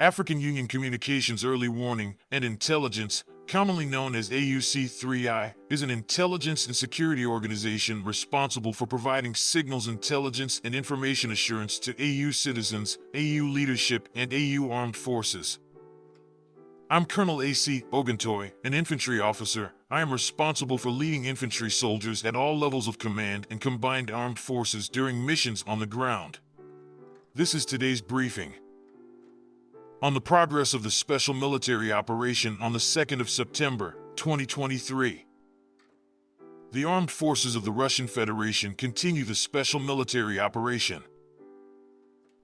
African Union Communications Early Warning and Intelligence, commonly known as AUC3I, is an intelligence and security organization responsible for providing signals intelligence and information assurance to AU citizens, AU leadership, and AU armed forces. I'm Colonel A.C. Oguntoye, an infantry officer. I am responsible for leading infantry soldiers at all levels of command and combined armed forces during missions on the ground. This is today's briefing. On the progress of the special military operation on the 2nd of September, 2023. The armed forces of the Russian Federation continue the special military operation.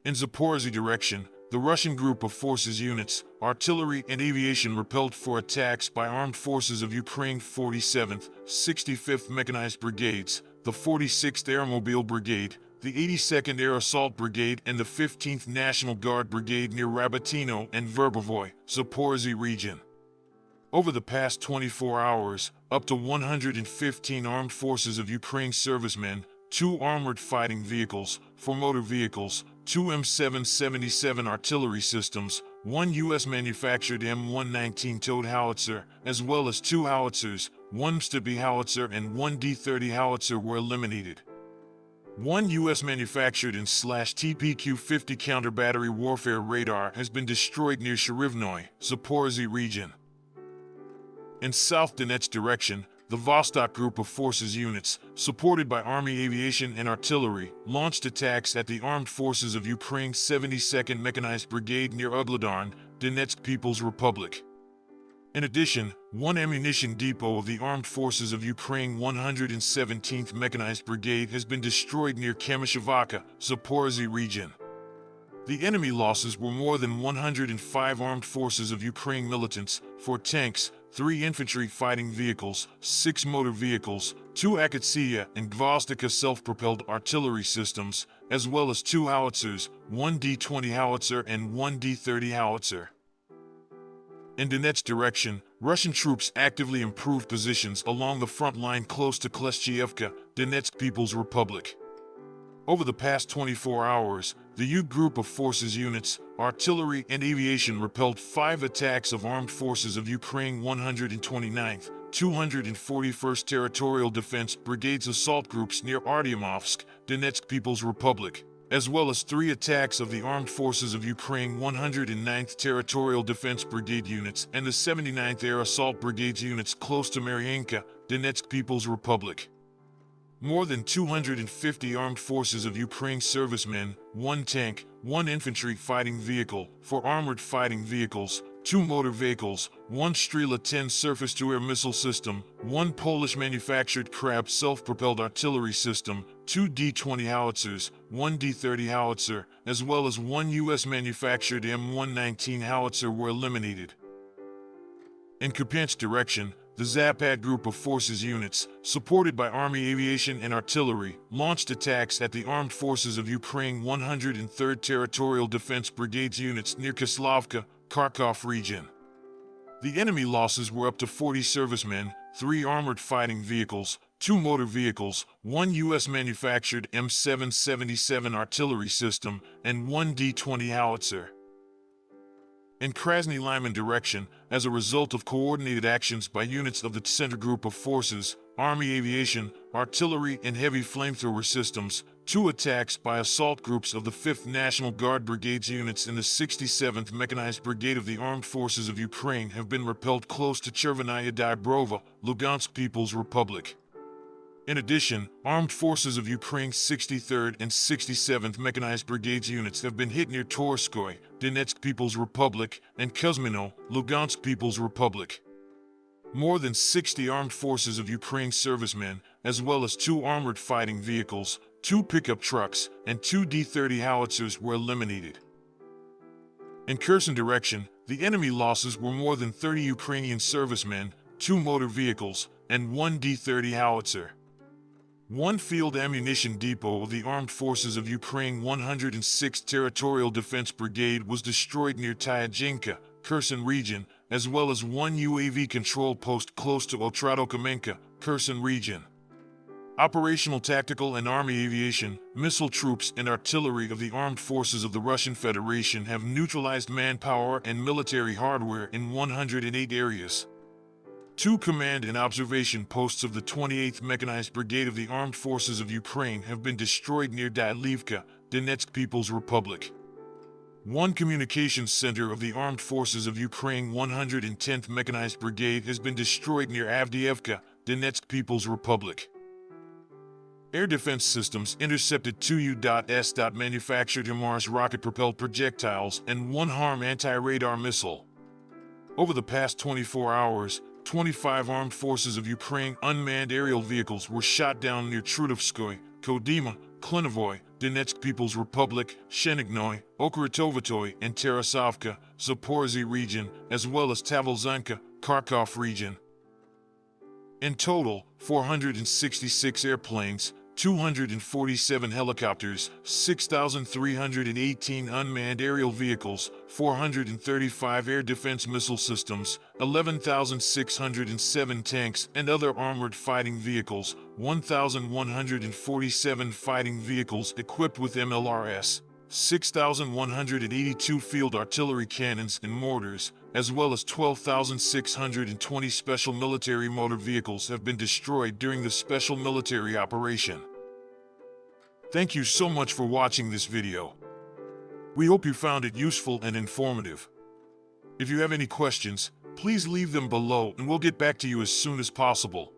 In Zaporozhye direction, the Russian group of forces units, artillery and aviation repelled four attacks by armed forces of Ukraine 47th, 65th Mechanized Brigades, the 46th Airmobile Brigade, the 82nd Air Assault Brigade and the 15th National Guard Brigade near Rabatino and Verbovoy, Zaporozhye region. Over the past 24 hours, up to 115 armed forces of Ukraine servicemen, 2 armored fighting vehicles, 4 motor vehicles, 2 M777 artillery systems, 1 U.S.-manufactured M119 towed howitzer, as well as 2 howitzers, 1 MSTB howitzer and 1 D-30 howitzer were eliminated. 1 U.S.-manufactured and /TPQ-50 counter-battery warfare radar has been destroyed near Cherivnoye, Zaporozhye region. In South Donetsk direction, the Vostok group of forces units, supported by Army aviation and artillery, launched attacks at the armed forces of Ukraine's 72nd Mechanized Brigade near Ugledarn, Donetsk People's Republic. In addition, 1 ammunition depot of the armed forces of Ukraine 117th Mechanized Brigade has been destroyed near Kamyshyvaka, Zaporozhye region. The enemy losses were more than 105 armed forces of Ukraine militants, 4 tanks, 3 infantry fighting vehicles, 6 motor vehicles, 2 Akatsia and Gvozdika self-propelled artillery systems, as well as 2 howitzers, 1 D-20 howitzer and 1 D-30 howitzer. In Donetsk direction, Russian troops actively improved positions along the front line close to Kleshchievka, Donetsk People's Republic. Over the past 24 hours, the U group of forces units, artillery and aviation repelled 5 attacks of armed forces of Ukraine 129th, 241st Territorial Defense Brigade's assault groups near Artyomovsk, Donetsk People's Republic, as well as 3 attacks of the armed forces of Ukraine 109th Territorial Defense Brigade units and the 79th Air Assault Brigade's units close to Maryanka, Donetsk People's Republic. More than 250 armed forces of Ukraine servicemen, 1 tank, 1 infantry fighting vehicle, 4 armored fighting vehicles, 2 motor vehicles, 1 Strela 10 surface-to-air missile system, 1 Polish-manufactured Krab self-propelled artillery system, 2 D-20 howitzers, 1 D-30 howitzer, as well as 1 U.S.-manufactured M119 howitzer were eliminated. In Kupiansk direction, the Zapad group of forces units, supported by Army aviation and artillery, launched attacks at the armed forces of Ukraine 103rd Territorial Defense Brigade's units near Kislavka, Kharkov region. The enemy losses were up to 40 servicemen, 3 armored fighting vehicles, 2 motor vehicles, 1 U.S.-manufactured M777 artillery system, and 1 D-20 howitzer. In Krasny Lyman direction, as a result of coordinated actions by units of the Center Group of Forces, Army Aviation, Artillery and Heavy Flamethrower Systems, 2 attacks by assault groups of the 5th National Guard Brigade's units in the 67th Mechanized Brigade of the Armed Forces of Ukraine have been repelled close to Chervenaya Dybrova, Lugansk People's Republic. In addition, armed forces of Ukraine's 63rd and 67th Mechanized Brigades units have been hit near Torskoy, Donetsk People's Republic, and Kuzmino, Lugansk People's Republic. More than 60 armed forces of Ukraine servicemen, as well as 2 armored fighting vehicles, 2 pickup trucks, and 2 D-30 howitzers were eliminated. In Kherson direction, the enemy losses were more than 30 Ukrainian servicemen, 2 motor vehicles, and 1 D-30 howitzer. 1 field ammunition depot of the Armed Forces of Ukraine 106th Territorial Defense Brigade was destroyed near Tyazhenka, Kherson region, as well as 1 UAV control post close to Otradokomenka, Kherson region. Operational tactical and Army aviation, missile troops, and artillery of the armed forces of the Russian Federation have neutralized manpower and military hardware in 108 areas. 2 command and observation posts of the 28th Mechanized Brigade of the Armed Forces of Ukraine have been destroyed near Dylivka, Donetsk People's Republic. 1 communications center of the Armed Forces of Ukraine 110th Mechanized Brigade has been destroyed near Avdiivka, Donetsk People's Republic. Air defense systems intercepted 2 U.S. manufactured HIMARS rocket-propelled projectiles and 1 HARM anti-radar missile. Over the past 24 hours, 25 armed forces of Ukraine unmanned aerial vehicles were shot down near Trudovskoy, Kodyma, Klinovoy, Donetsk People's Republic, Shenignoy, Okhritovatoy, and Tarasovka, Zaporizhzhia region, as well as Tavolzhanka, Kharkov region. In total, 466 airplanes, 247 helicopters, 6,318 unmanned aerial vehicles, 435 air defense missile systems, 11,607 tanks and other armored fighting vehicles, 1,147 fighting vehicles equipped with MLRS, 6,182 field artillery cannons and mortars, as well as 12,620 special military motor vehicles have been destroyed during the special military operation. Thank you so much for watching this video. We hope you found it useful and informative. If you have any questions, please leave them below and we'll get back to you as soon as possible.